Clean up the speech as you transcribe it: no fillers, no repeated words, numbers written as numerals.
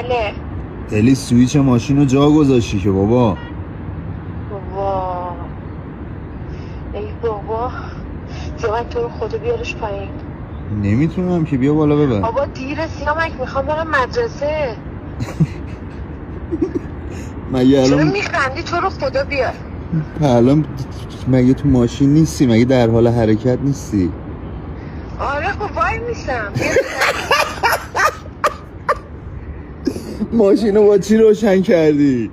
بله. الی سویچ ماشین رو جا گذاشتی که بابا. بابا ای بابا سیامک تو رو خدا بیارش پایین. نمیتونم که، بیا بالا ببر. بابا دیره سیامک، میخوام برم مدرسه. مگه چرا الان میخندی؟ تو رو خدا بیار. الان مگه تو ماشین نیستی؟ مگه در حال حرکت نیستی؟ آره خب وای میسم. ماشین رو با چی روشن کردی؟